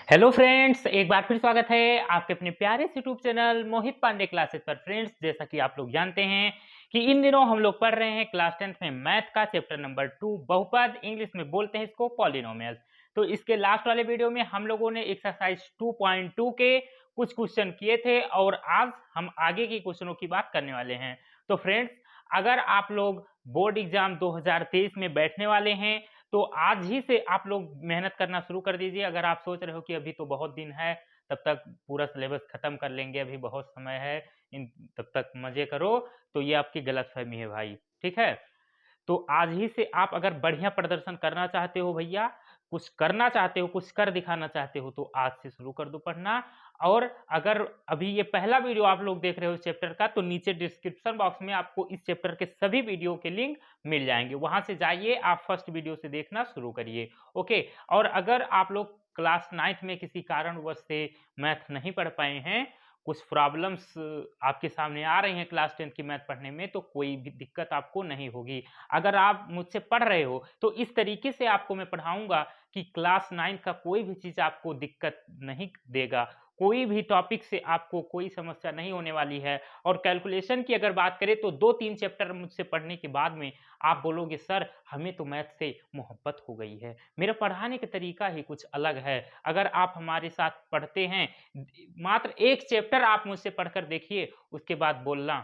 Hello friends, एक बार फिर स्वागत है आपके अपने प्यारे से यूट्यूब चैनल मोहित पांडे क्लासेस पर। फ्रेंड्स, जैसा कि आप लोग जानते हैं कि इन दिनों हम लोग पढ़ रहे हैं क्लास 10th में मैथ का चैप्टर नंबर 2 बहुपद, इंग्लिश में बोलते हैं इसको पॉलिनोमियल्स। तो इसके लास्ट वाले वीडियो में हम लोगों ने एक्सरसाइज 2.2 के कुछ क्वेश्चन किए थे और आज हम आगे की क्वेश्चनों की बात करने वाले हैं। तो फ्रेंड्स, अगर आप लोग बोर्ड एग्जाम 2023 में बैठने वाले हैं तो आज ही से आप लोग मेहनत करना शुरू कर दीजिए। अगर आप सोच रहे हो कि अभी तो बहुत दिन है, तब तक पूरा सिलेबस खत्म कर लेंगे, अभी बहुत समय है, तब तक मजे करो, तो ये आपकी गलतफहमी है भाई। ठीक है, तो आज ही से आप अगर बढ़िया प्रदर्शन करना चाहते हो भैया, कुछ करना चाहते हो, कुछ कर दिखाना चाहते हो, तो आज से शुरू कर दो पढ़ना। और अगर अभी ये पहला वीडियो आप लोग देख रहे हो चैप्टर का, तो नीचे डिस्क्रिप्शन बॉक्स में आपको इस चैप्टर के सभी वीडियो के लिंक मिल जाएंगे, वहां से जाइए, आप फर्स्ट वीडियो से देखना शुरू करिए। ओके, और अगर आप लोग क्लास 9th में किसी कारणवश से मैथ नहीं पढ़ पाए हैं, कुछ प्रॉब्लम्स आपके सामने आ रही हैं क्लास 10th की मैथ पढ़ने में, तो कोई भी दिक्कत आपको नहीं होगी। अगर आप मुझसे पढ़ रहे हो तो इस तरीके से आपको मैं पढ़ाऊंगा कि क्लास 9 का कोई भी चीज आपको दिक्कत नहीं देगा, कोई भी टॉपिक से आपको कोई समस्या नहीं होने वाली है। और कैलकुलेशन की अगर बात करें तो 2-3 चैप्टर मुझसे पढ़ने के बाद में आप बोलोगे सर हमें तो मैथ से मोहब्बत हो गई है, मेरा पढ़ाने का तरीका ही कुछ अलग है। अगर आप हमारे साथ पढ़ते हैं, मात्र एक चैप्टर आप मुझसे पढ़कर देखिए, उसके बाद बोलना,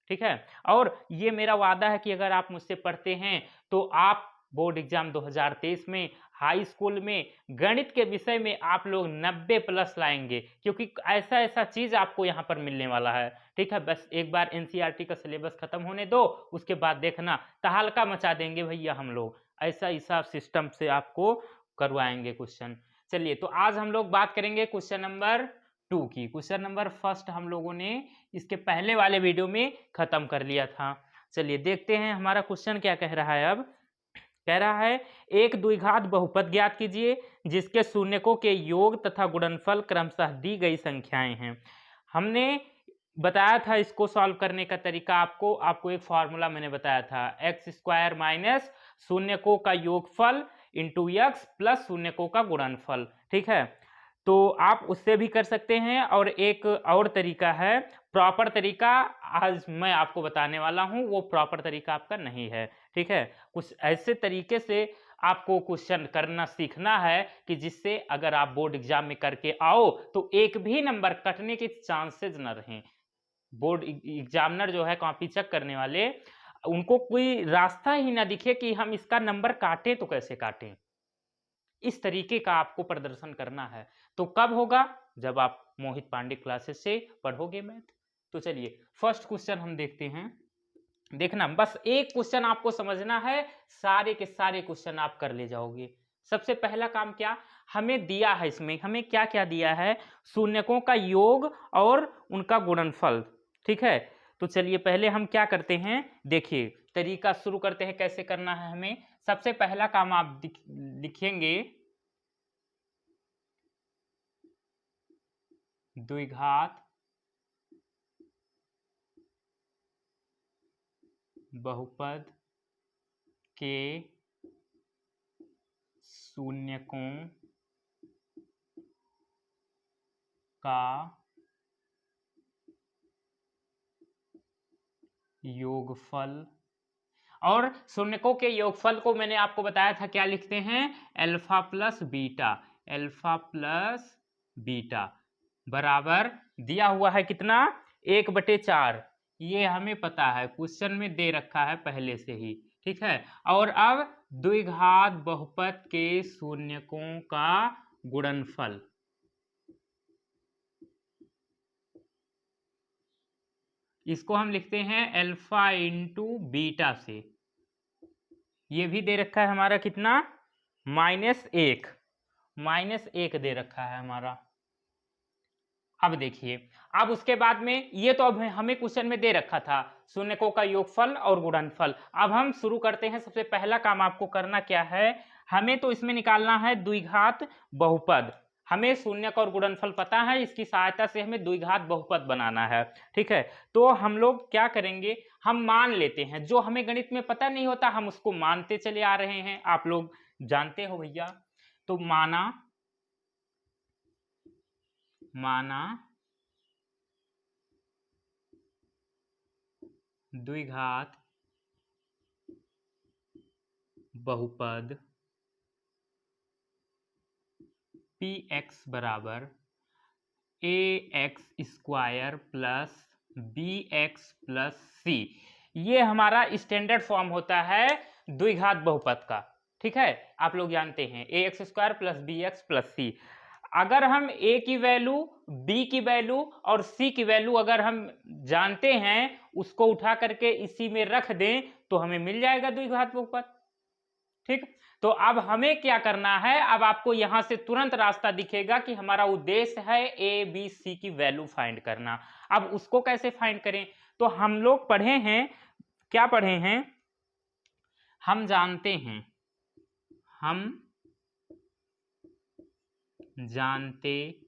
ठीक है। और ये मेरा वादा है कि अगर आप मुझसे पढ़ते हैं तो आप बोर्ड एग्जाम 2023 में हाई स्कूल में गणित के विषय में आप लोग 90 प्लस लाएंगे, क्योंकि ऐसा ऐसा चीज आपको यहाँ पर मिलने वाला है। ठीक है, बस एक बार एनसीईआरटी का सिलेबस खत्म होने दो, उसके बाद देखना तहलका मचा देंगे भैया हम लोग, ऐसा ऐसा सिस्टम से आपको करवाएंगे क्वेश्चन। चलिए, तो आज हम लोग बात करेंगे क्वेश्चन नंबर 2 की। क्वेश्चन नंबर फर्स्ट हम लोगों ने इसके पहले वाले वीडियो में खत्म कर लिया था। चलिए देखते हैं हमारा क्वेश्चन क्या कह रहा है। अब कह रहा है एक द्विघात बहुपद ज्ञात कीजिए जिसके शून्यकों के योग तथा गुणनफल क्रमशः दी गई संख्याएं हैं। हमने बताया था इसको सॉल्व करने का तरीका, आपको एक फॉर्मूला मैंने बताया था, एक्स स्क्वायर माइनस शून्यकों का योगफल इंटू एक्स प्लस शून्यकों का गुणनफल। ठीक है, तो आप उससे भी कर सकते हैं, और एक और तरीका है प्रॉपर तरीका, आज मैं आपको बताने वाला हूं, वो प्रॉपर तरीका आपका नहीं है। ठीक है, कुछ ऐसे तरीके से आपको क्वेश्चन करना सीखना है कि जिससे अगर आप बोर्ड एग्जाम में करके आओ तो एक भी नंबर कटने के चांसेस न रहें। बोर्ड एग्जामिनर जो है, कॉपी चेक करने वाले, उनको कोई रास्ता ही ना दिखे कि हम इसका नंबर काटें तो कैसे काटें। इस तरीके का आपको प्रदर्शन करना है। तो कब होगा? जब आप मोहित पांडे क्लासेस से पढ़ोगे मैथ। तो चलिए फर्स्ट क्वेश्चन हम देखते हैं। देखना, बस एक क्वेश्चन आपको समझना है, सारे के सारे क्वेश्चन आप कर ले जाओगे। सबसे पहला काम क्या हमें दिया है, इसमें हमें क्या क्या दिया है, शून्यकों का योग और उनका गुणनफल। ठीक है, तो चलिए पहले हम क्या करते हैं, देखिए तरीका शुरू करते हैं कैसे करना है हमें। सबसे पहला काम आप लिखेंगे द्विघात बहुपद के शून्यकों का योगफल, और शून्यकों के योगफल को मैंने आपको बताया था क्या लिखते हैं, alpha plus beta, alpha plus beta बराबर दिया हुआ है कितना, 1/4। ये हमें पता है, क्वेश्चन में दे रखा है पहले से ही। ठीक है, और अब द्विघात बहुपद के शून्यकों का गुणनफल, इसको हम लिखते हैं अल्फा इंटू बीटा से। ये भी दे रखा है हमारा कितना, -1, -1 दे रखा है हमारा। अब देखिए, अब उसके बाद में ये तो अब हमें क्वेश्चन में दे रखा था शून्यकों का योगफल और गुणनफल। अब हम शुरू करते हैं, सबसे पहला काम आपको करना क्या है, हमें तो इसमें निकालना है द्विघात बहुपद। हमें शून्यक और गुणनफल पता है, इसकी सहायता से हमें द्विघात बहुपद बनाना है। ठीक है, तो हम लोग क्या करेंगे, हम मान लेते हैं, जो हमें गणित में पता नहीं होता हम उसको मानते चले आ रहे हैं, आप लोग जानते हो भैया। तो माना माना द्विघात बहुपद px बराबर ax² plus bx plus c। ये हमारा स्टैंडर्ड फॉर्म होता है द्विघात बहुपद का। ठीक है, आप लोग जानते हैं ax² plus bx plus c। अगर हम a की वैल्यू, b की वैल्यू और c की वैल्यू अगर हम जानते हैं, उसको उठा करके इसी में रख दें तो हमें मिल जाएगा द्विघात बहुपद। ठीक, तो अब हमें क्या करना है, अब आपको यहां से तुरंत रास्ता दिखेगा कि हमारा उद्देश्य है ए बी सी की वैल्यू फाइंड करना। अब उसको कैसे फाइंड करें, तो हम लोग पढ़े हैं, क्या पढ़े हैं, हम जानते हैं, हम जानते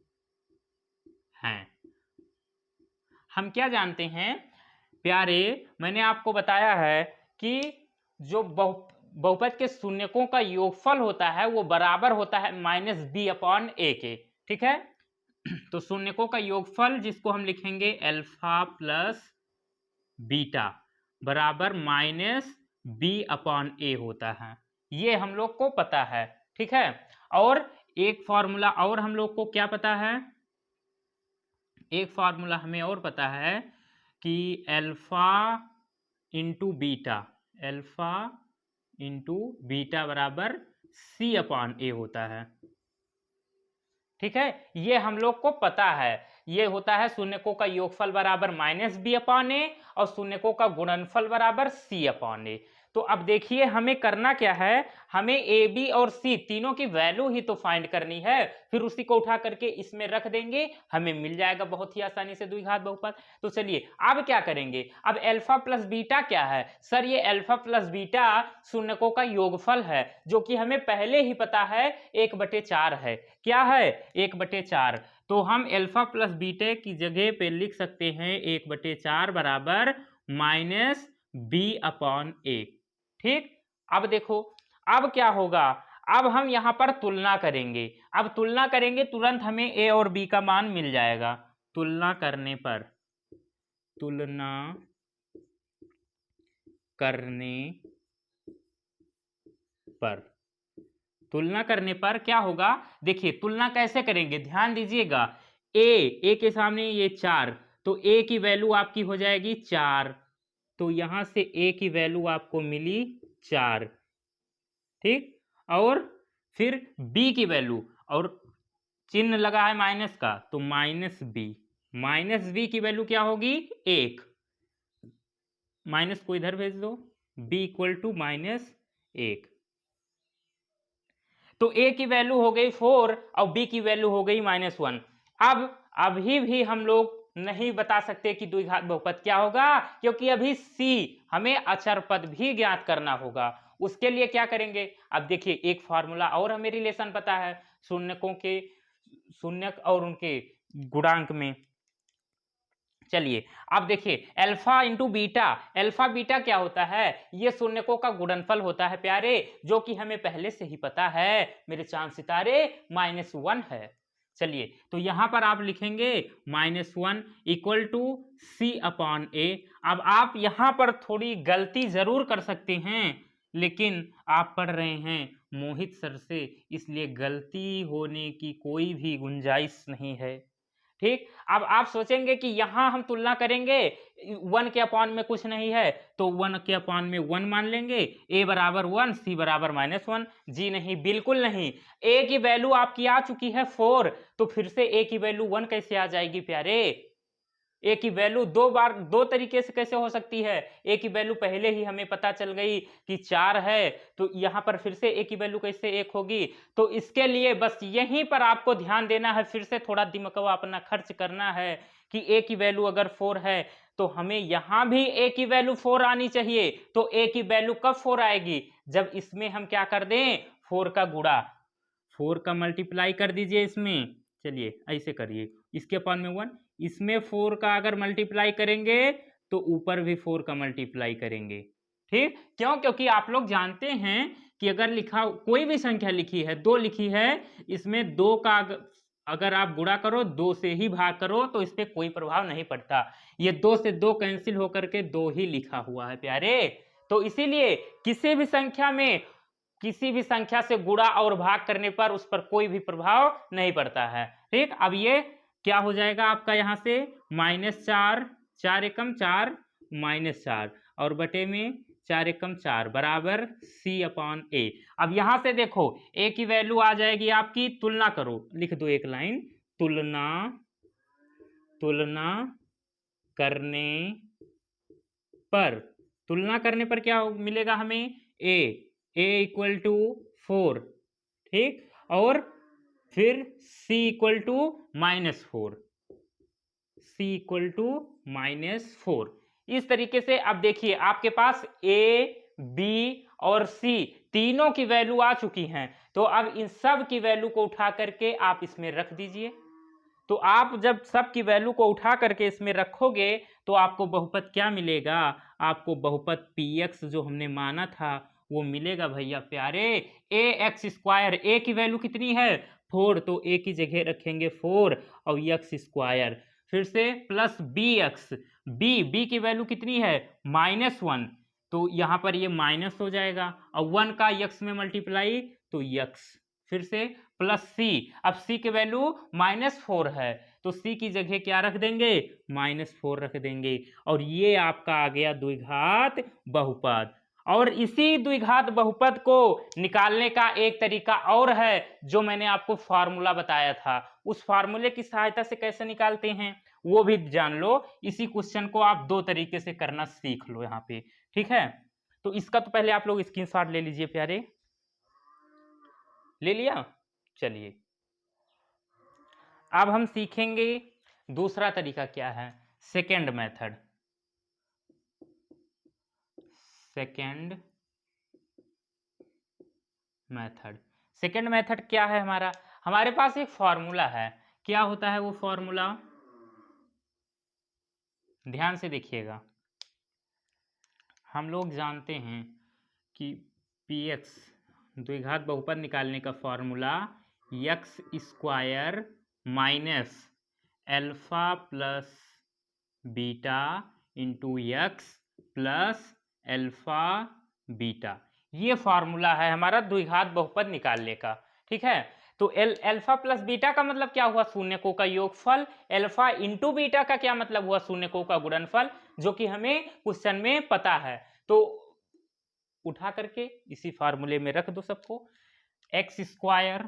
हैं, हम क्या जानते हैं प्यारे, मैंने आपको बताया है कि जो बहुपद के शून्यकों का योगफल होता है वो बराबर होता है -b/a के। ठीक है, तो शून्यकों का योगफल जिसको हम लिखेंगे अल्फा प्लस बीटा बराबर -b/a होता है, ये हम लोग को पता है। ठीक है, और एक फॉर्मूला और हम लोग को क्या पता है, एक फॉर्मूला हमें और पता है कि alpha into beta, alpha into beta बराबर c/a होता है। ठीक है, ये हम लोग को पता है, ये होता है शून्यकों का योगफल बराबर -b/a और शून्यकों का गुणनफल बराबर c/a। तो अब देखिए हमें करना क्या है, हमें a b और c तीनों की वैल्यू ही तो फाइंड करनी है, फिर उसी को उठा करके इसमें रख देंगे, हमें मिल जाएगा बहुत ही आसानी से द्विघात बहुपद। तो चलिए अब क्या करेंगे, अब अल्फा प्लस बीटा क्या है सर, ये अल्फा प्लस बीटा शून्यकों का योगफल है, जो कि हमें पहले ही पता है 1/4 है। क्या है, 1/4। तो हम अल्फा प्लस बीटा की जगह पे लिख सकते हैं 1/4 बराबर -b/a। ठीक, अब देखो अब क्या होगा, अब हम यहां पर तुलना करेंगे, अब तुलना करेंगे तुरंत हमें a और b का मान मिल जाएगा। तुलना करने पर, तुलना करने पर, तुलना करने पर क्या होगा, देखिए तुलना कैसे करेंगे ध्यान दीजिएगा, a के सामने ये 4, तो a की वैल्यू आपकी हो जाएगी 4, तो यहां से a की वैल्यू आपको मिली 4। ठीक, और फिर b की वैल्यू, और चिन्ह लगा है माइनस का, तो -b की वैल्यू क्या होगी 1, माइनस को इधर भेज दो, b = -1। तो a की वैल्यू हो गई 4 और b की वैल्यू हो गई -1। अब अभी भी हम लोग नहीं बता सकते कि द्विघात बहुपद क्या होगा, क्योंकि अभी c हमें अचर पद भी ज्ञात करना होगा। उसके लिए क्या करेंगे, अब देखिए एक फार्मूला और हमें रिलेशन पता है शून्यकों के, शून्यक और उनके गुणांक में। चलिए अब देखिए alpha into beta, alpha beta क्या होता है, ये शून्यकों का गुणनफल होता है प्यारे, जो कि हमें पहले से ही पता है मेरे चांद सितारे -1 है। चलिए तो यहां पर आप लिखेंगे -1 = c/a। अब आप यहां पर थोड़ी गलती जरूर कर सकते हैं, लेकिन आप पढ़ रहे हैं मोहित सर से, इसलिए गलती होने की कोई भी गुंजाइश नहीं है। ठीक, अब आप सोचेंगे कि यहां हम तुलना करेंगे 1 के अपॉन में कुछ नहीं है, तो 1 के अपॉन में 1 मान लेंगे, a बराबर 1 c बराबर -1। जी नहीं, बिल्कुल नहीं, a की वैल्यू आपकी आ चुकी है 4, तो फिर से a की वैल्यू 1 कैसे आ जाएगी प्यारे, a की वैल्यू दो तरीके से कैसे हो सकती है, a की वैल्यू पहले ही हमें पता चल गई कि 4 है, तो यहां पर फिर से a की वैल्यू कैसे 1 होगी। तो इसके लिए बस यहीं पर आपको ध्यान देना है, फिर से थोड़ा दिमाग अपना खर्च करना है कि a की वैल्यू अगर 4 है तो हमें यहां भी a की वैल्यू 4 आनी चाहिए। तो a की वैल्यू कब 4 आएगी, जब इसमें हम क्या कर दें, 4 का गुणा, 4 का मल्टीप्लाई कर दीजिए इसमें। चलिए ऐसे करिए, इसके अपॉन में 1, इसमें 4 का अगर मल्टीप्लाई करेंगे तो ऊपर भी 4 का मल्टीप्लाई करेंगे। ठीक, क्यों, क्योंकि आप लोग जानते हैं कि अगर लिखा कोई भी संख्या लिखी है, 2 लिखी है, इसमें 2 का अगर आप गुणा करो 2 से ही भाग करो तो इस पे कोई प्रभाव नहीं पड़ता। ये 2 से 2 कैंसिल होकर के 2 ही लिखा हुआ है प्यारे। तो इसीलिए किसी भी संख्या से गुणा और भाग करने पर उस पर कोई भी प्रभाव नहीं पड़ता है। ठीक, अब ये क्या हो जाएगा आपका यहाँ से -4, 4 एकम 4 -4 और बटे में 4 एकम 4 बराबर C/A। अब यहां से देखो A की वैल्यू आ जाएगी आपकी, तुलना करो, लिख दो एक लाइन, तुलना करने पर क्या मिलेगा हमें, A इक्वल टू 4, ठीक, और फिर C इक्वल टू -4, इस तरीके से। अब देखिए आपके पास A, B और C तीनों की वैल्यू आ चुकी हैं, तो अब इन सब की वैल्यू को उठा करके आप इसमें रख दीजिए। तो आप जब सब की वैल्यू को उठा करके इसमें रखोगे तो आपको बहुपद क्या मिलेगा, आपको बहुपद px जो हमने माना था वो मिलेगा भैया प्यारे, ax²। a की वैल्यू कितनी है 4, तो a की जगह रखेंगे 4 और x², फिर से प्लस bx, b की वैल्यू कितनी है -1, तो यहाँ पर ये माइनस हो जाएगा और 1 का x में मल्टीप्लाई तो x, फिर से प्लस c। अब c की वैल्यू -4 है तो c की जगह क्या रख देंगे -4 रख देंगे, और ये आपका आ गया द्विघात बहुपद। और इसी द्विघात बहुपद को निकालने का एक तरीका और है जो मैंने आपको फार्मूला बताया था, उस फार्मूले की सहायता से कैसे निकालते हैं वो भी जान लो। इसी क्वेश्चन को आप 2 तरीके से करना सीख लो यहाँ पे, ठीक है। तो इसका तो पहले आप लोग स्क्रीनशॉट ले लीजिए प्यारे, ले लिया। चलिए अब हम सीखेंगे दूसरा तरीका क्या है, सेकेंड मेथड। सेकेंड मेथड क्या है हमारे पास एक फॉर्मूला है। क्या होता है वो फॉर्मूला, ध्यान से देखिएगा। हम लोग जानते हैं कि px द्विघात बहुपद निकालने का formula x² minus alpha plus beta into x plus alpha beta, ये फॉर्मूला है हमारा द्विघात बहुपद निकालने का, ठीक है। तो अल्फा प्लस बीटा का मतलब क्या हुआ, शून्यकों का योगफल, अल्फा इंटू बीटा का क्या मतलब हुआ, शून्यकों का गुणनफल, जो कि हमें क्वेश्चन में पता है। तो उठा करके इसी फार्मूले में रख दो सबको, x²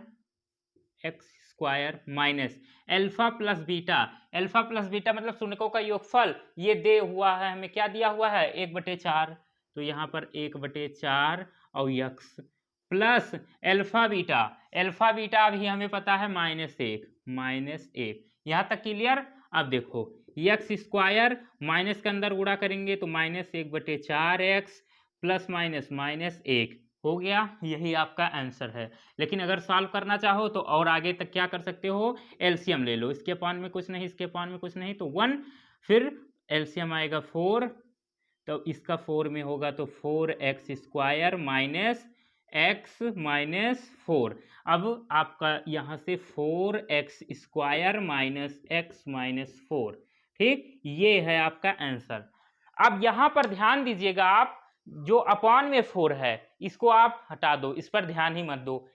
minus alpha plus beta मतलब शून्यकों का योगफल, ये दे हुआ है हमें, क्या दिया हुआ है 1/4, तो यहाँ पर 1/4 और x प्लस अल्फा बीटा भी हमें पता है -1, यहाँ तक क्लियर। अब देखो x² माइनस के अंदर गुणा करेंगे तो -1/4x प्लस -1 हो गया, यही आपका आंसर है। लेकिन अगर सॉल्व करना चाहो तो और आगे तक क्या कर सकते हो, एलसीएम ले लो, इसके पान में कुछ नहीं, इसके पान में कुछ नहीं, तो 1, फिर एलसीएम आएगा 4, तो इसका 4 में होगा तो 4x² माइनस x माइनस 4। अब आपका यहाँ से 4x² माइनस x माइनस 4, ठीक, ये है आपका आंसर। अब यहाँ पर ध्यान दीजिएगा, आप जो अपॉन में 4 है इसको आप हटा दो, इस पर ध्यान ही मत दो।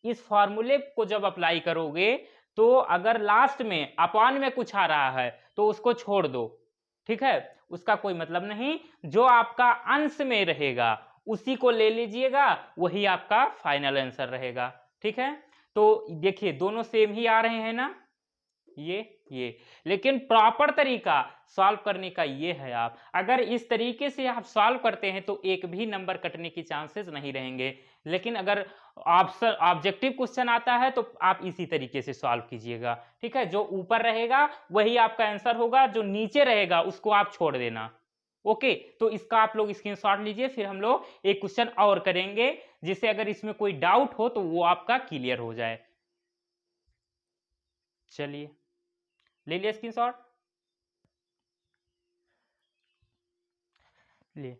इस फॉर्मूले को जब अप्लाई करोगे तो अगर लास्ट में अपॉन में कुछ आ रहा है तो उसको छोड़ दो, ठीक है, उसका कोई मतलब नहीं। जो आपका अंश में रहेगा उसी को ले लीजिएगा, वही आपका फाइनल आंसर रहेगा, ठीक है। तो देखिए दोनों सेम ही आ रहे हैं ना, ये लेकिन प्रॉपर तरीका सॉल्व करने का ये है, आप अगर इस तरीके से आप सॉल्व करते हैं तो एक भी नंबर कटने की चांसेस नहीं रहेंगे। लेकिन अगर ऑब्जेक्टिव क्वेश्चन आता है तो आप इसी तरीके से सॉल्व कीजिएगा, ठीक है। जो ऊपर रहेगा वही आपका आंसर होगा, जो नीचे रहेगा उसको आप छोड़ देना, ओके। तो इसका आप लोग स्क्रीनशॉट लीजिए, फिर हम लोग एक क्वेश्चन और करेंगे जिससे अगर इसमें कोई डाउट हो तो वो आपका क्लियर हो जाए। चलिए ले लिया स्क्रीनशॉट, लिए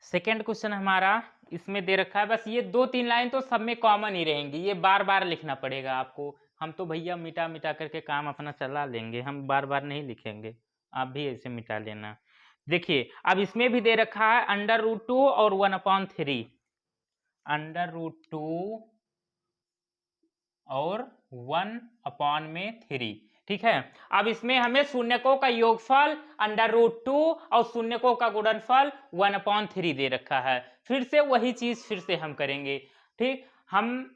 सेकेंड क्वेश्चन हमारा इसमें दे रखा है, बस ये 2-3 लाइन तो सब में कॉमन ही रहेंगी, ये बार बार लिखना पड़ेगा आपको। हम तो भैया मिटा मिटा करके काम अपना चला लेंगे, हम बार बार नहीं लिखेंगे, आप भी ऐसे मिटा लेना। देखिए अब इसमें भी दे रखा है √2 और 1/3, √2 और 1/3, ठीक है। अब इसमें हमें शून्यकों का योगफल √2 और शून्यकों का गुणनफल 1/3 दे रखा है। फिर से वही चीज फिर से हम करेंगे, ठीक। हम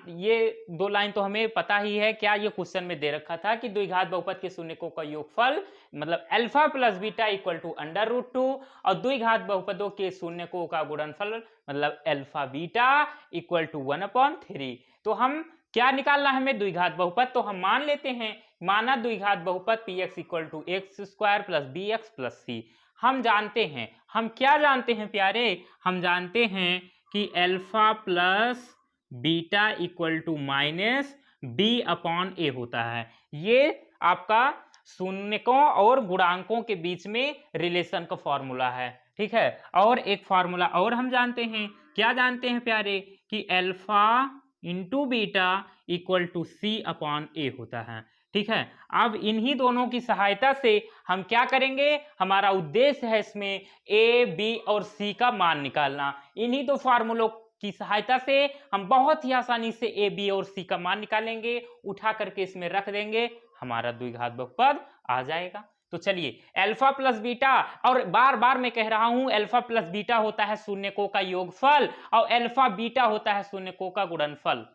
ये 2 लाइन तो हमें पता ही है, क्या ये क्वेश्चन में दे रखा था कि द्विघात बहुपद के शून्यकों का योगफल मतलब alpha plus beta equal to √2 और द्विघात बहुपदों के शून्यकों का गुणनफल मतलब अल्फा बीटा इक्वल टू 1/3। तो हम क्या निकालना है हमें, द्विघात बहुपद। तो हम मान लेते हैं, माना द्विघात बहुपद px equal to x² plus bx plus c। हम जानते हैं, हम क्या जानते हैं प्यारे, हम जानते हैं कि alpha plus beta equal to minus b/a होता है। ये आपका शून्यकों और गुणांकों के बीच में रिलेशन का फॉर्मूला है, ठीक है। और एक फॉर्मूला और हम जानते हैं, क्या जानते हैं प्यारे, कि alpha into beta equal to c/a होता है, ठीक है। अब इन्हीं दोनों की सहायता से हम क्या करेंगे, हमारा उद्देश्य है इसमें a, b और c का मान निकालना। इन्हीं दो फार्मूलों की सहायता से हम बहुत ही आसानी से a, b और c का मान निकालेंगे, उठा करके इसमें रख देंगे, हमारा द्विघात बहुपद आ जाएगा। तो चलिए अल्फा प्लस बीटा, और बार बार मैं कह रहा हूं अल्फा प्लस बीटा होता है शून्यकों का योगफल और अल्फा बीटा होता है शून्यकों का गुणनफल।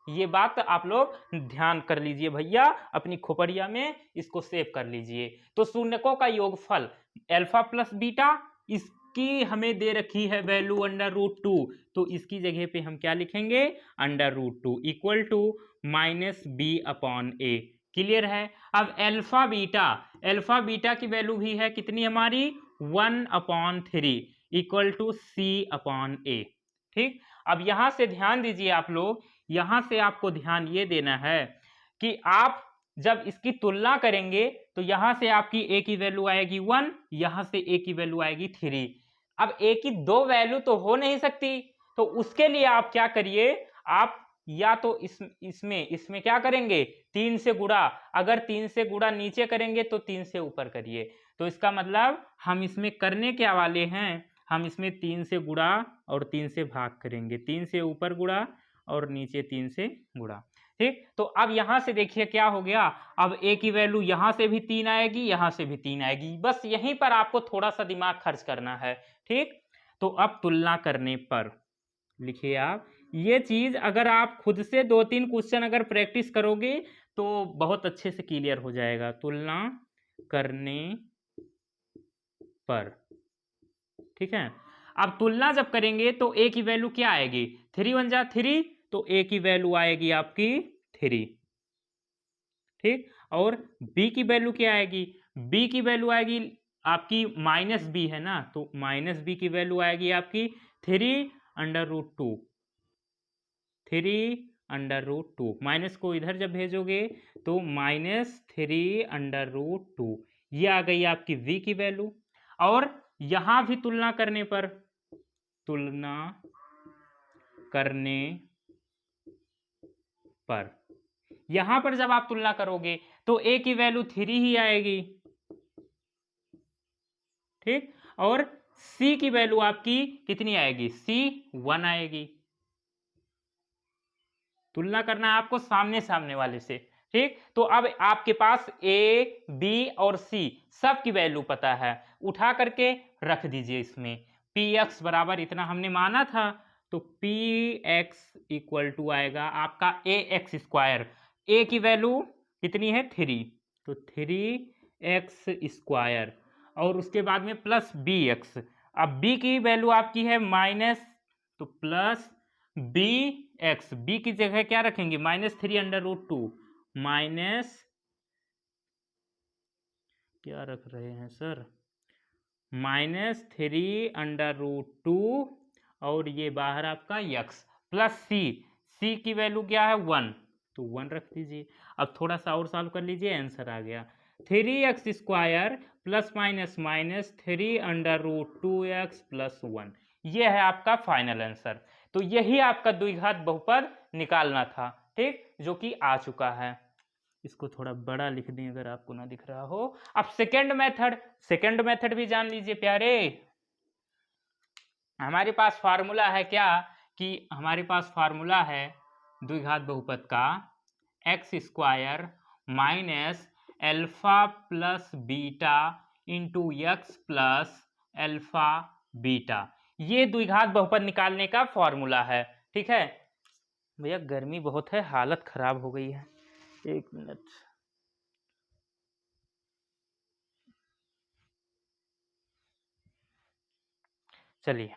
ये बात आप लोग ध्यान कर लीजिए भैया, अपनी खोपड़िया में इसको सेव कर लीजिए। तो शून्यकों का योगफल अल्फा प्लस बीटा, इसकी हमें दे रखी है वैल्यू √2, तो इसकी जगह पे हम क्या लिखेंगे, √2 equal to minus b/a। Clear है। अब अल्फा बीटा की वैल्यू भी है कितनी हमारी, 1/3 इक्वल टू c/a, ठीक। अब यहां से ध्यान दीजिए आप लोग, यहां से आपको ध्यान ये देना है कि आप जब इसकी तुलना करेंगे तो यहां से आपकी a की वैल्यू आएगी 1, यहां से a की वैल्यू आएगी 3। अब a की 2 वैल्यू तो हो नहीं सकती, तो उसके लिए आप क्या करिए, आप या तो इसमें क्या करेंगे, 3 से गुणा, अगर 3 से गुणा नीचे करेंगे तो 3 से ऊपर करिए। तो इसका मतलब हम इसमें करने क्या वाले हैं, हम इसमें 3 से गुणा और 3 से भाग करेंगे, 3 से ऊपर गुणा और नीचे 3 से गुणा, ठीक। तो अब यहां से देखिए क्या हो गया, अब a की वैल्यू यहां से भी 3 आएगी, यहां से भी 3 आएगी, बस यहीं पर आपको थोड़ा सा दिमाग खर्च करना है, ठीक। तो अब तुलना करने पर लिखिए आप, ये चीज अगर आप खुद से 2-3 क्वेश्चन अगर प्रैक्टिस करोगे तो बहुत अच्छे से क्लियर हो जाएगा। तुलना करने पर, ठीक है। अब तुलना जब करेंगे तो a की वैल्यू क्या आएगी, 3 × 1 = 3, तो a की वैल्यू आएगी आपकी 3, ठीक। और b की वैल्यू क्या आएगी, b की वैल्यू आएगी आपकी -b है ना, तो -b की वैल्यू आएगी आपकी 3√2, 3√2, माइनस को इधर जब भेजोगे तो -3√2, ये आ गई आपकी v की वैल्यू। और यहां भी तुलना करने पर, तुलना करने पर यहां पर जब आप तुलना करोगे तो a की वैल्यू 3 ही आएगी, ठीक। और c की वैल्यू आपकी कितनी आएगी, c 1 आएगी। तुलना करना है आपको सामने सामने वाले से, ठीक। तो अब आपके पास a, b और c सब की वैल्यू पता है, उठा करके रख दीजिए इसमें। px बराबर इतना हमने माना था, तो px इक्वल टू आएगा आपका ax², a की वैल्यू कितनी है 3, तो 3x², और उसके बाद में प्लस bx। अब b की वैल्यू आपकी है माइनस, तो प्लस bx, b की जगह क्या रखेंगे, -3√2, माइनस क्या रख रहे हैं सर, -3√2, और ये बाहर आपका x, प्लस c की वैल्यू क्या है 1, तो 1 रख दीजिए। अब थोड़ा सा और सॉल्व कर लीजिए, आंसर आ गया 3x² plus minus minus 3√2x plus 1। ये है आपका फाइनल आंसर। तो यही आपका द्विघात बहुपद निकालना था, ठीक, जो कि आ चुका है। इसको थोड़ा बड़ा लिख दें अगर आपको ना दिख रहा हो। अब सेकंड मेथड भी जान लीजिए प्यारे। हमारे पास फार्मूला है क्या, कि हमारे पास फार्मूला है द्विघात बहुपद का X square minus alpha plus beta into X plus alpha beta. ये द्विघात बहुपद निकालने का फॉर्मूला है, ठीक है। भैया गर्मी बहुत है, हालत खराब हो गई है, एक मिनट। चलिए,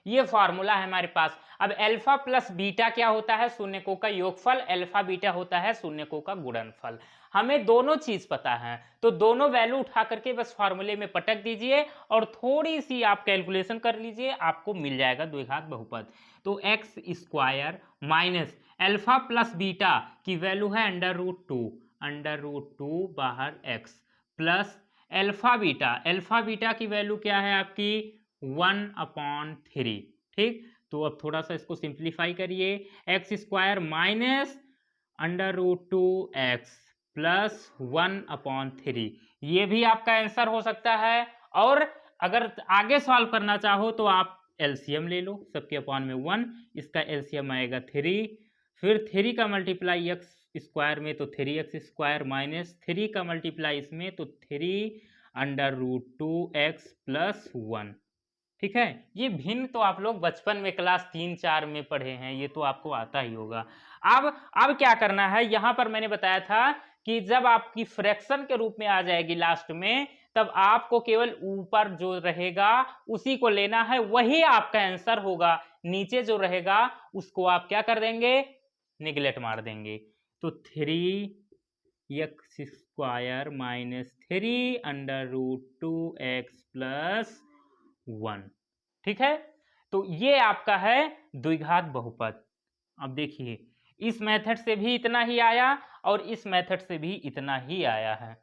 ये फॉर्मूला है हमारे पास। अब अल्फा प्लस बीटा क्या होता है, शून्यकों का योगफल, अल्फा बीटा होता है शून्यकों का गुणनफल। हमें दोनों चीज पता है, तो दोनों वैल्यू उठा करके बस फॉर्मूले में पटक दीजिए और थोड़ी सी आप कैलकुलेशन कर लीजिए, आपको मिल जाएगा द्विघात बहुपद। तो X square minus alpha plus beta की वैल्यू है अंडर रूट टू बाहर एक्स, प्लस अल्फा बीटा की वैल्यू क्या है आपकी 1/3, ठीक। तो अब थोड़ा सा इसको सिंप्लीफाई करिए, x square minus under root two x plus 1/3, ये भी आपका आंसर हो सकता है। और अगर आगे सॉल्व करना चाहो तो आप एलसीएम ले लो, सबके अपॉन में 1, इसका एलसीएम आएगा 3, फिर 3 का मल्टीप्लाई एक्स स्क्वायर में तो 3x स्क्वायर माइनस 3 का मल्टीप्लाई इसमें तो 3 under root two x plus 1, ठीक है। ये भिन्न तो आप लोग बचपन में क्लास 3-4 में पढ़े हैं, ये तो आपको आता ही होगा। अब क्या करना है, यहां पर मैंने बताया था कि जब आपकी फ्रैक्शन के रूप में आ जाएगी लास्ट में, तब आपको केवल ऊपर जो रहेगा उसी को लेना है, वही आपका आंसर होगा। नीचे जो रहेगा उसको आप क्या कर देंगे, निगलेक्ट मार देंगे। तो 3x square minus 3 under root two x plus 1, ठीक है। तो ये आपका है द्विघात बहुपद। अब देखिए, इस मेथड से भी इतना ही आया और इस मेथड से भी इतना ही आया है,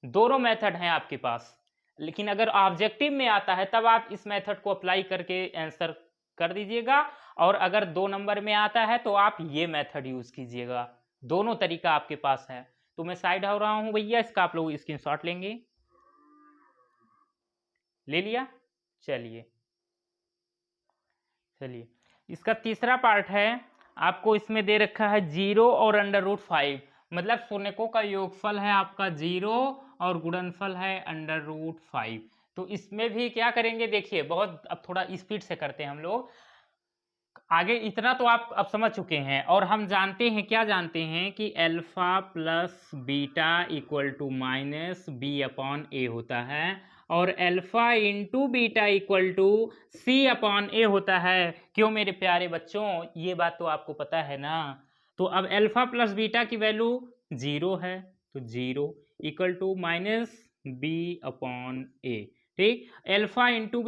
दोनों मेथड हैं आपके पास। लेकिन अगर ऑब्जेक्टिव में आता है तब आप इस मेथड को अप्लाई करके आंसर कर दीजिएगा, और अगर 2 नंबर में आता है तो आप ये मेथड यूज कीजिएगा। दोनों तरीका आपके पास है। तो मैं साइड हो रहा हूं भैया, इसका आप लोग स्क्रीनशॉट लेंगे, ले लिया। चलिए इसका तीसरा पार्ट है, आपको इसमें दे रखा है 0 और अंडर रूट 5, मतलब शून्यकों का योगफल है आपका 0 और गुणनफल है अंडर रूट 5। तो इसमें भी क्या करेंगे देखिए, बहुत अब थोड़ा स्पीड से करते हैं हम लोग। आगे इतना तो आप अब समझ चुके हैं, और हम जानते हैं, क्या जानते हैं कि alpha plus beta equal to minus B upon A होता है, और alpha into beta equal to C upon A होता है। क्यों मेरे प्यारे बच्चों, ये बात तो आपको पता है ना। तो अब अल्फा प्लस बीटा की वैल्यू 0 है, तो 0 equal to minus B upon A, ठीक। अल्फा इंटू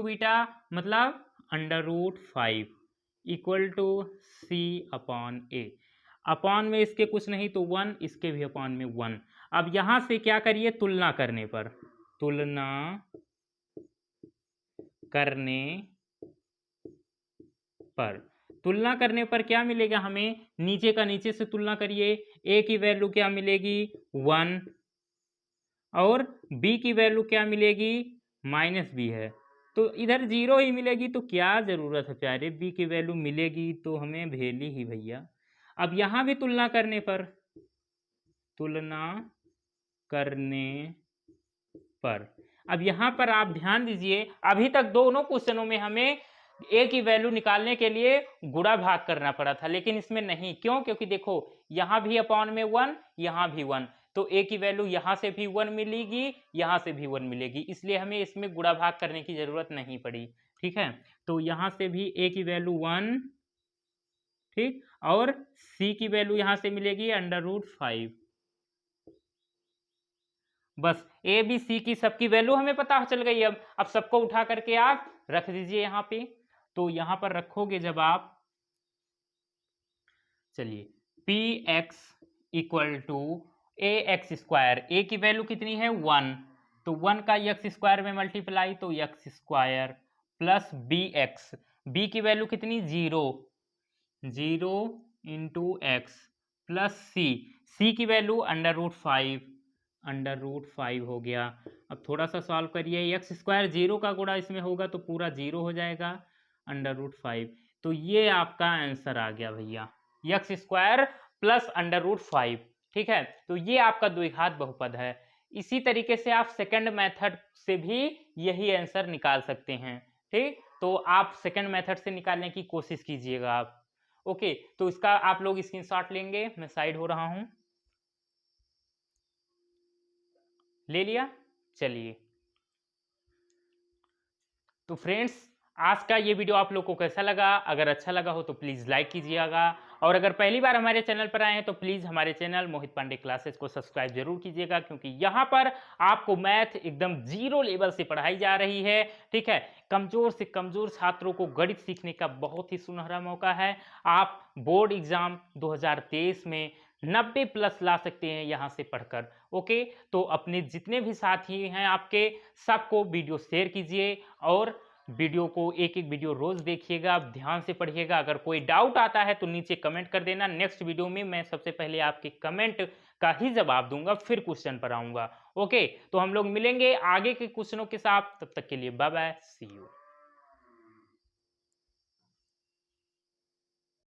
बीटा मतलब under root 5 equal to C upon A, upon में इसके कुछ नहीं तो 1, इसके भी अपॉन में 1। अब यहां से क्या करिए, तुलना करने पर क्या मिलेगा हमें, नीचे का नीचे से तुलना करिए, ए की वैल्यू क्या मिलेगी 1 और बी की वैल्यू क्या मिलेगी माइनस बी है, तो इधर 0 ही मिलेगी। तो क्या जरूरत है प्यारे, बी की वैल्यू मिलेगी तो हमें भेली ही भैया। अब यहां भी तुलना करने पर अब यहां पर आप ध्यान दीजिए, अभी तक दोनों क्वेश्चनों में हमें ए की वैल्यू निकालने के लिए गुणा भाग करना पड़ा था, लेकिन इसमें नहीं। क्यों, क्योंकि देखो यहां भी अपॉन में 1, यहां भी 1, तो ए की वैल्यू यहां से भी 1 मिलेगी, यहां से भी 1 मिलेगी, इसलिए हमें इसमें गुणा भाग करने की जरूरत नहीं पड़ी, ठीक है। तो यहां से भी ए की वैल्यू 1, ठीक, और सी की वैल्यू यहां से मिलेगी अंडर रूट 5। बस ए बी सी की सबकी वैल्यू हमें पता चल गई। अब सबको उठा करके आप रख दीजिए यहां पे। तो यहां पर रखोगे जब आप, चलिए P X equal to A X square, A की वैल्यू कितनी है 1, तो 1 का एक्स स्क्वायर में मल्टीप्लाई तो X square plus B X, B की वैल्यू कितनी 0, 0 into X plus C, C की वैल्यू अंडर रूट 5 हो गया। अब थोड़ा सा सॉल्व करिए, एक्स स्क्वायर 0 का गुणा इसमें होगा तो पूरा 0 हो जाएगा, अंडर रूट 5। तो ये आपका आंसर आ गया भैया, x square plus under root 5। ठीक है, तो ये आपका द्विघात बहुपद है। इसी तरीके से आप सेकंड मेथड से भी यही आंसर निकाल सकते हैं। ठीक, तो आप सेकंड मेथड से निकालने की कोशिश कीजिएगा आप। ओके, तो इसका आप लोग स्क्रीनशॉट लेंगे, मैं साइड हो रहा हूं, ले लिया। चलिए, तो फ्रेंड्स आज का ये वीडियो आप लोग को कैसा लगा? अगर अच्छा लगा हो तो प्लीज़ लाइक कीजिएगा, और अगर पहली बार हमारे चैनल पर आए हैं तो प्लीज़ हमारे चैनल मोहित पांडे क्लासेस को सब्सक्राइब जरूर कीजिएगा, क्योंकि यहाँ पर आपको मैथ एकदम जीरो लेवल से पढ़ाई जा रही है। ठीक है, कमज़ोर से कमज़ोर छात्रों को गणित सीखने का बहुत ही सुनहरा मौका है। आप बोर्ड एग्जाम 2023 में 90 प्लस ला सकते हैं यहाँ से पढ़कर। ओके, तो अपने जितने भी साथी हैं आपके, सबको वीडियो शेयर कीजिए, और वीडियो को एक एक वीडियो रोज देखिएगा, आप ध्यान से पढ़िएगा। अगर कोई डाउट आता है तो नीचे कमेंट कर देना, नेक्स्ट वीडियो में मैं सबसे पहले आपके कमेंट का ही जवाब दूंगा, फिर क्वेश्चन पर आऊंगा। ओके, तो हम लोग मिलेंगे आगे के क्वेश्चनों के साथ, तब तक के लिए बाय बाय, सी यू।